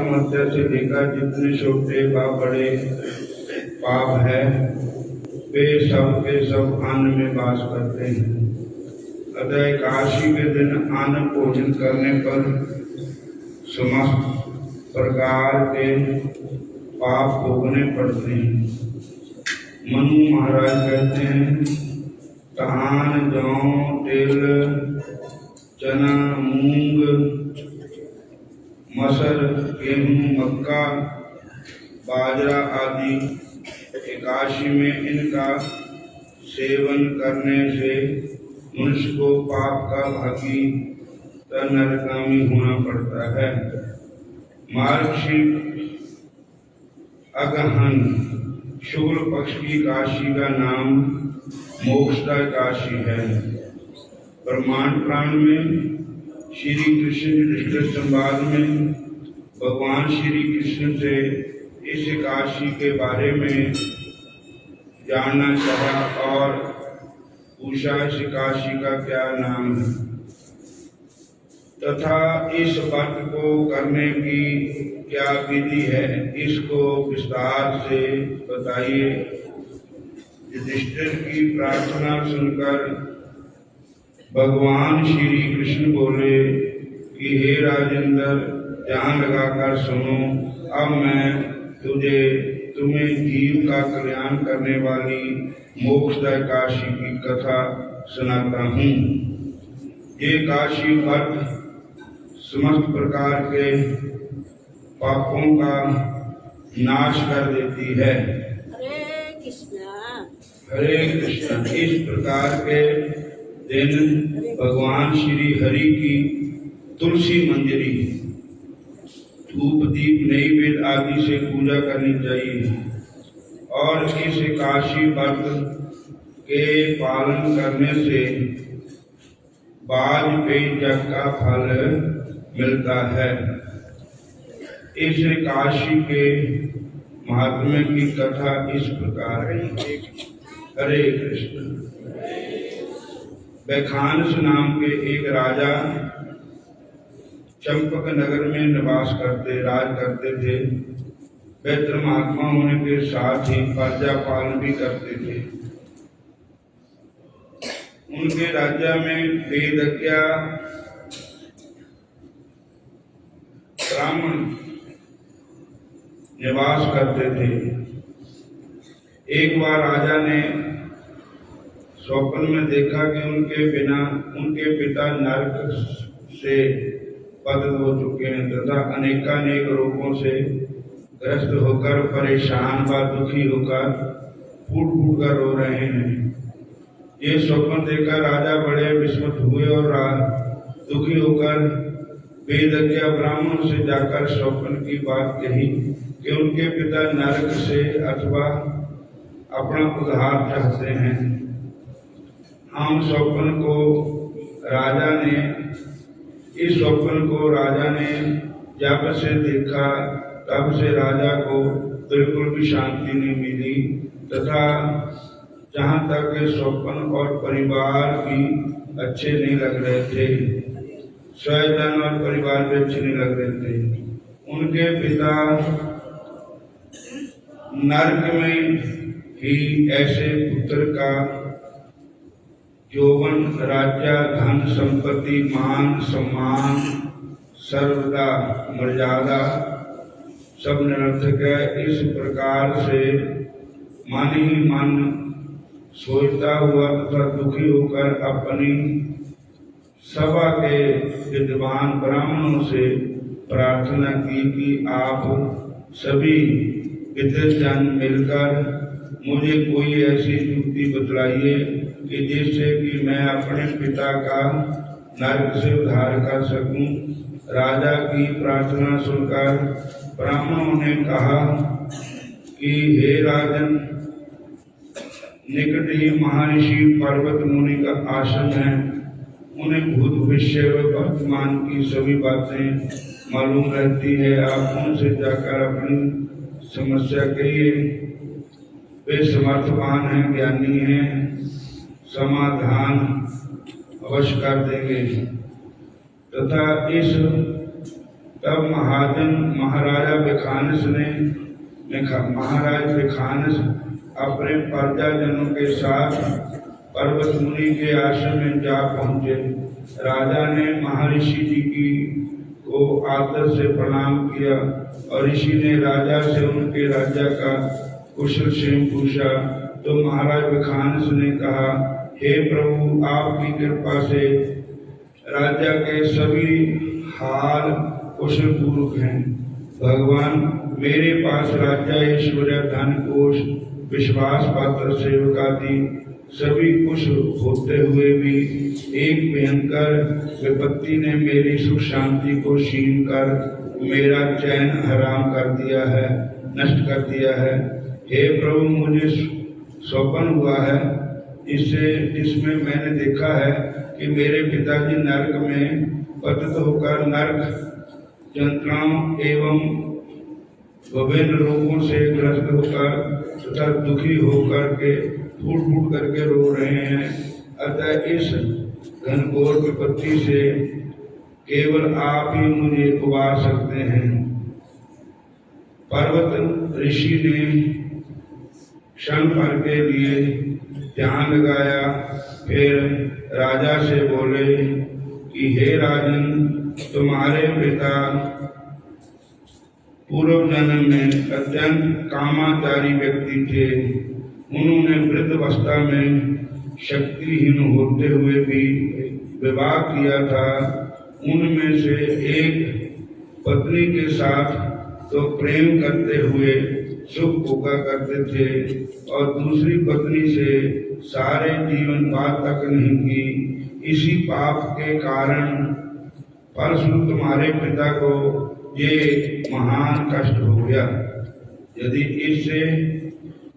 मध्य से लेकर जितने छोटे व बड़े पाप है वे सब के सब अन्न में वास करते हैं। अतः एकादशी के दिन अन्न भोजन करने पर समस्त प्रकार के पाप भोगने पड़ते हैं। मनु महाराज कहते हैं, धान, जौ, तिल, चना, मूंग, मसर, गेहूं, मक्का, बाजरा आदि एकादशी में इनका सेवन करने से मनुष्य को पाप का भागी नरकामी होना पड़ता है। मार्गशीर्ष अगहन शुक्ल पक्ष की एकादशी का नाम मोक्षदा एकादशी है। ब्रह्मांड पुराण में श्री कृष्ण युधिष्ठिर संवाद में भगवान श्री कृष्ण से इस एकादशी के बारे में जानना चाहा और पूछा इस एकादशी का क्या नाम है तथा इस व्रत को करने की क्या विधि है, इसको विस्तार से बताइए। युधिष्ठिर की प्रार्थना सुनकर भगवान श्री कृष्ण बोले कि हे राजेंद्र, ध्यान लगाकर सुनो। अब मैं तुम्हें जीव का कल्याण करने वाली मोक्षदा एकादशी की कथा सुनाता हूँ। ये एकादशी व्रत समस्त प्रकार के पापों का नाश कर देती है। हरे कृष्णा हरे कृष्णा। इस प्रकार के दिन भगवान श्री हरि की तुलसी मंजरी, धूप, दीप, नैवेद्य आदि से पूजा करनी चाहिए और इस एकादशी व्रत के पालन करने से वाजपेयी यज्ञ का फल मिलता है। इस एकादशी के महात्म्य की कथा इस प्रकार है। हरे कृष्ण। वैखानस नाम के एक राजा चंपक नगर में राज करते थे। वे धर्मात्मा होने के साथ ही प्रजा पालन भी करते थे। उनके राज्य में वेदज्ञ ब्राह्मण निवास करते थे। एक बार राजा ने स्वप्न में देखा कि उनके पिता नरक से पतित हो चुके हैं तथा अनेकानेक रोगों से ग्रस्त होकर परेशान व दुखी होकर फूट फूट कर रो रहे हैं। ये स्वप्न देखकर राजा बड़े विस्मित हुए और दुखी होकर वेदज्ञ ब्राह्मण से जाकर स्वप्न की बात कही कि उनके पिता नरक से अथवा अपना उद्धार चाहते हैं। इस स्वप्न को राजा ने जब से देखा तब से राजा को बिल्कुल भी शांति नहीं मिली तथा जहाँ तक स्वप्न और परिवार भी अच्छे नहीं लग रहे थे, स्वयं और परिवार भी अच्छे नहीं लग रहे थे। उनके पिता नरक में ही ऐसे पुत्र का यौवन, राज्य, धन, संपत्ति, मान, सम्मान, सर्वदा, मर्यादा सब निरर्थक है। इस प्रकार से मन ही मन सोचता हुआ तथा दुखी होकर अपनी सभा के विद्वान ब्राह्मणों से प्रार्थना की कि आप सभी विद्वान मिलकर मुझे कोई ऐसी युक्ति बतलाइए कि जिससे कि मैं अपने पिता का नरक से उद्धार कर सकूं। राजा की प्रार्थना सुनकर ब्राह्मणों ने कहा कि हे राजन, निकट ही महर्षि पर्वत मुनि का आश्रम है। उन्हें भूत भविष्य व वर्तमान की सभी बातें मालूम रहती है। आप उनसे जाकर अपनी समस्या कहिए। वे समर्थवान हैं, ज्ञानी हैं, समाधान अवश्य कर देंगे। तथा तब महाराज महाराज विखानस अपने प्रजाजनों के साथ पर्वत मुनि के आश्रम में जा पहुंचे। राजा ने महर्षि जी की को आदर से प्रणाम किया और ऋषि ने राजा से उनके राज्य का कुशल क्षेम पूछा। तो महाराज विखानस ने कहा, हे प्रभु, आपकी कृपा से राज्य के सभी हाल कुशल पूर्वक हैं। भगवान, मेरे पास राज्य, ऐश्वर्य, धन, कोश, विश्वास पात्र सेवक आदि सभी कुछ होते हुए भी एक भयंकर विपत्ति ने मेरी सुख शांति को छीन कर मेरा चैन हराम कर दिया है, नष्ट कर दिया है। हे प्रभु, मुझे स्वप्न हुआ है जिसमें मैंने देखा है कि मेरे पिताजी नरक में पतित होकर नरक यंत्रणाओं एवं विभिन्न रोगों से ग्रस्त होकर तथा दुखी होकर के फूट फूट करके रो रहे हैं। अतः इस घनघोर विपत्ति से केवल आप ही मुझे उबार सकते हैं। पर्वत ऋषि ने क्षण भर के लिए ध्यान लगाया, फिर राजा से बोले कि हे राजन, तुम्हारे पिता पूर्व जन्म में अत्यंत कामाचारी व्यक्ति थे। उन्होंने वृद्धावस्था में शक्तिहीन होते हुए भी विवाह किया था। उनमें से एक पत्नी के साथ तो प्रेम करते हुए सुख भोगा करते थे और दूसरी पत्नी से सारे जीवन बात तक नहीं की। इसी पाप के कारण फलस्वरूप तुम्हारे पिता को ये महान कष्ट हो गया। यदि इससे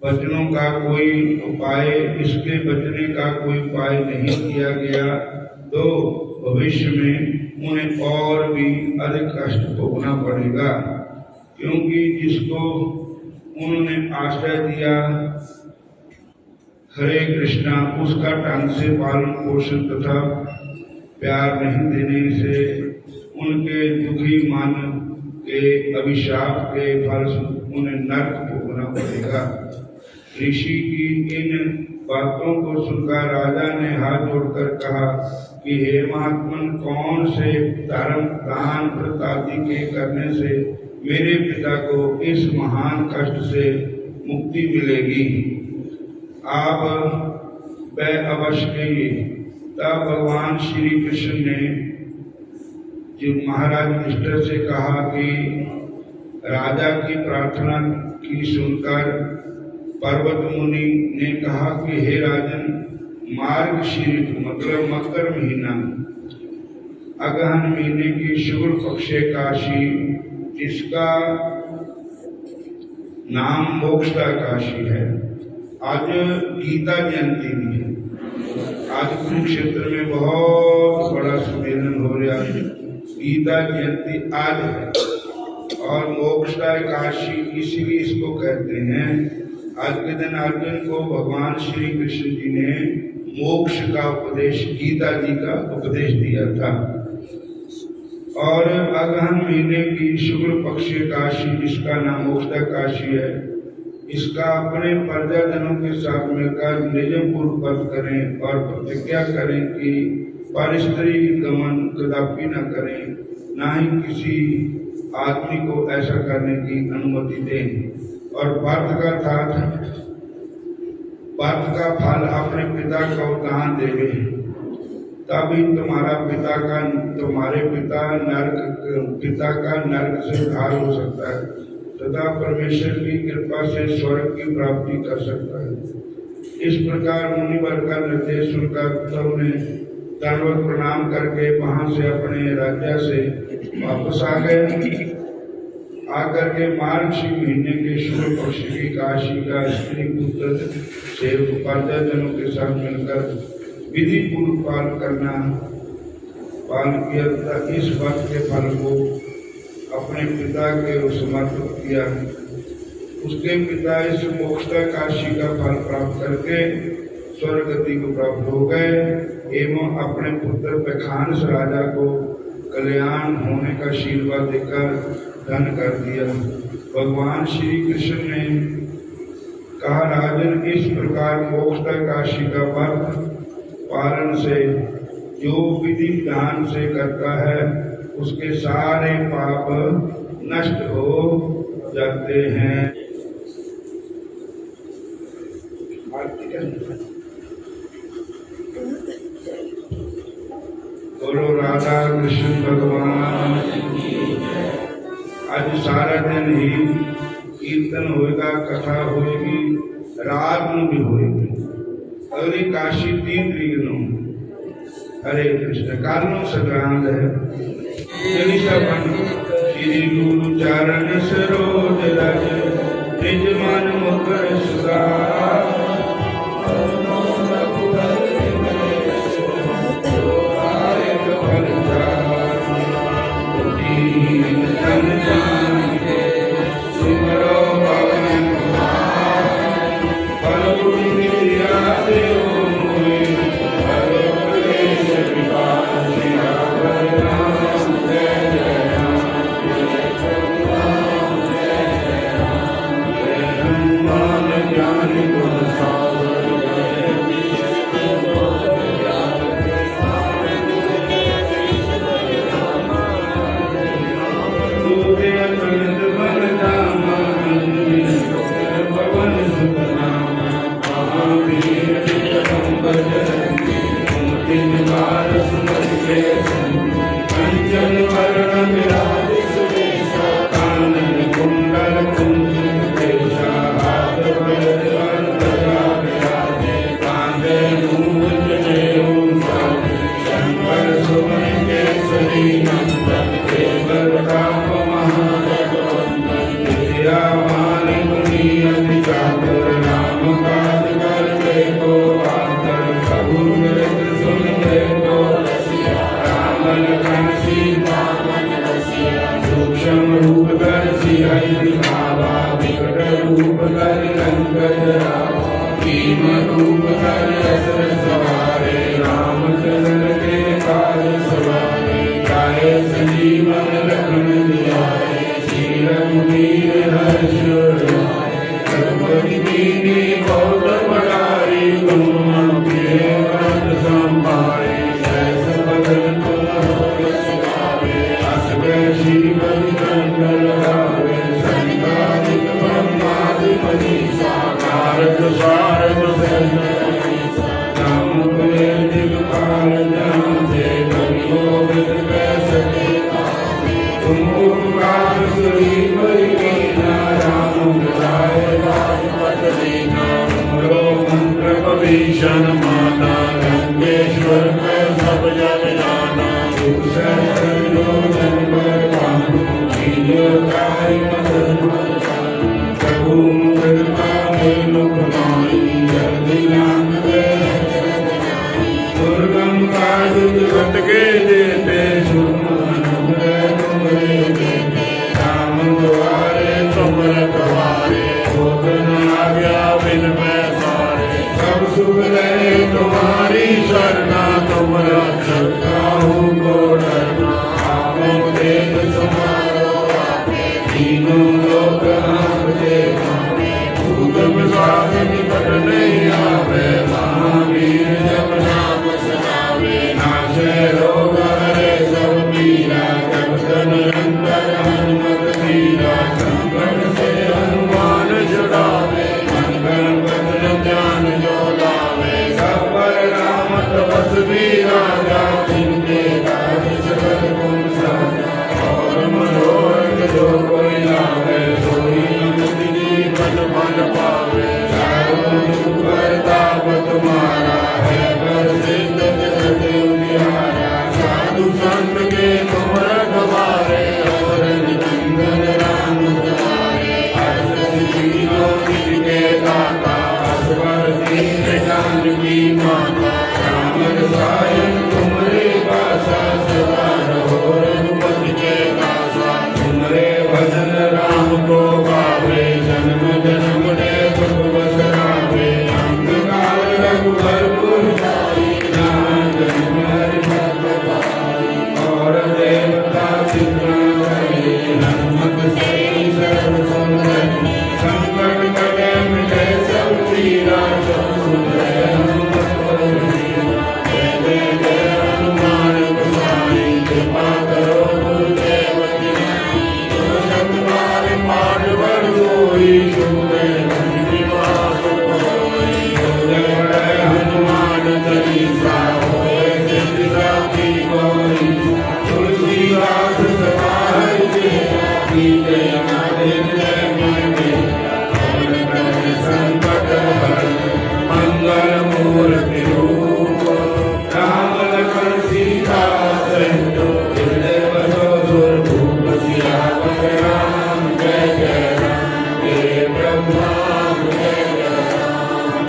बचने का कोई उपाय नहीं किया गया तो भविष्य में उन्हें और भी अधिक कष्ट भोगना पड़ेगा, क्योंकि जिसको उन्होंने आश्रय दिया, हरे कृष्णा, उसका ढंग से पालन पोषण तथा प्यार नहीं देने से उनके दुखी मन के अभिशाप के फलस्वरूप उन्हें नरक भोगना पड़ेगा। ऋषि की इन बातों को सुनकर राजा ने हाथ जोड़कर कहा कि हे महात्मन, कौन से धर्म, दान, व्रत आदि के करने से मेरे पिता को इस महान कष्ट से मुक्ति मिलेगी? आप वह अवश्य कहिए। तब भगवान श्री कृष्ण ने जो महाराज युधिष्ठिर से कहा कि राजा की प्रार्थना की सुनकर पर्वत मुनि ने कहा कि हे राजन, मार्गशीर्ष मतलब मकर महीना, अगहन महीने की शुक्ल पक्ष एकादशी, जिसका नाम मोक्षदा एकादशी है। आज गीता जयंती भी है। आज कुरुक्षेत्र में बहुत बड़ा सम्मेलन हो रहा है। गीता जयंती आज है और मोक्षदा एकादशी इसीलिए इसको कहते हैं। आज के दिन अर्जुन को भगवान श्री कृष्ण जी ने मोक्ष का उपदेश, गीता जी का उपदेश दिया था। और अगहन महीने की शुक्ल पक्ष एकादशी, जिसका नाम मोक्षदा एकादशी है, इसका अपने प्रजाजनों के साथ मिलकर नियम पूर्व व्रत करें और प्रतिज्ञा करें कि परस्त्री गमन कदापि न करें, न ही किसी आदमी को ऐसा करने की अनुमति दें। और व्रत का फल अपने पिता को दान देवे, तभी तुम्हारे पिता का नरक से उद्धार हो सकता है तथा परमेश्वर की कृपा से स्वर्ग की प्राप्ति कर सकता है। इस प्रकार मुनिवर का निर्देश सुनकर तब ने दंडवत प्रणाम करके वहां से अपने राज्य से वापस आ गए। आकर के मार्गशीर्ष महीने के शुक्ल पक्ष की काशी का स्त्री पुत्र से प्रजाजनों के साथ मिलकर विधि पूर्व पालन किया तथा इस व्रत के फल को अपने पिता के समर्पित किया। उसके पिता इस मोक्षदा एकादशी का फल प्राप्त करके स्वर्ग गति को प्राप्त हो गए एवं अपने पुत्र विखानस राजा को कल्याण होने का आशीर्वाद देकर धन कर दिया। भगवान श्री कृष्ण ने कहा, राजन, इस प्रकार मोक्ष काशी का व्रत पालन से जो विधि विधान से करता है उसके सारे पाप नष्ट हो जाते हैं। बोलो राधा कृष्ण भगवान। आज सारा दिन ही कीर्तन होएगा, कथा होएगी, रात में भी होएगी। अगली काशी 3 तरीक नू हरे कृष्ण कालू संक्रांत है। श्री गुरु चरण सरोज रज निज मन मुकुर सुधार। और देवता चित्र संकट मंगल मूर्ति रूप राम लखन सीता सहित हृदय बसो सुरभूप सियावर राम जय जय राम जय ब्रह्मा जय जय राम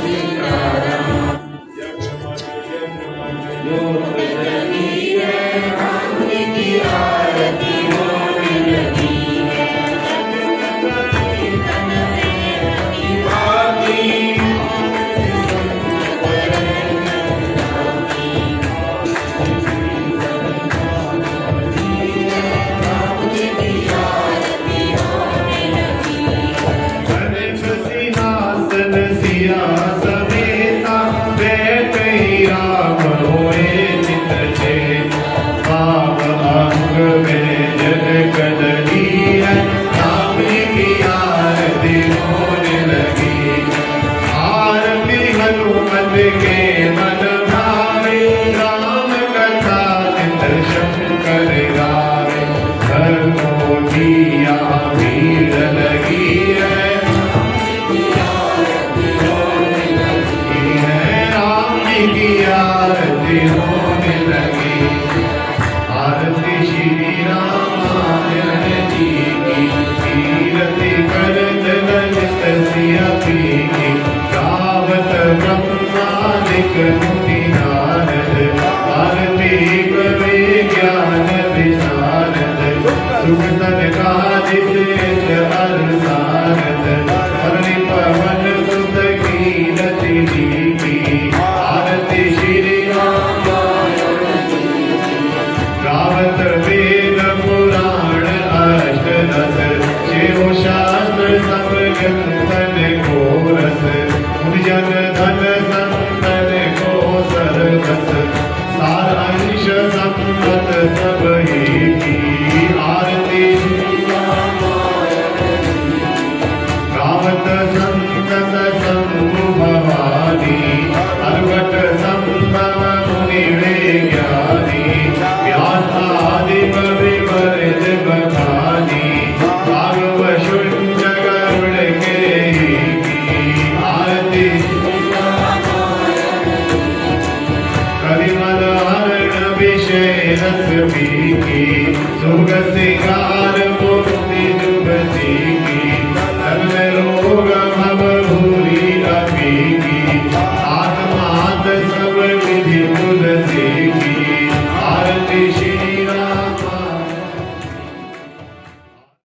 सीताराम आरती होने लगी है सिंहासन सिया समेता बैठई राम रोए चित चेत भाव अंग में जग कदली है राम की आरती होने लगी आरती हनुमत के मन भावे राम कथा चित शंकर गावे धर्मो दिया भीड़ लगी है की आरती होने लगी आरती श्री रामायण जी की कीर्ति करत ललित सिया की गावत ब्रह्मादिक मुनि नारद आरती कवे ज्ञान विशारद सुख सनकादिक अर सारद हरि पवन सुत कीरति जी की आरती श्री रामायण गावत वेद पुराण अष्ट दस शिव शास्त्र सब ग्रंथन को रस जन धन संतन को सरस सारांश संपत सब ही की आरती गावत संतत शंभु भवानी अर्वट संभव मुनि वे ज्ञानी व्यासादि कवि वर्ज बखानी भागव शुंज गरुड़ के आरती कविमल हरण विषय रस की सुग सिंगार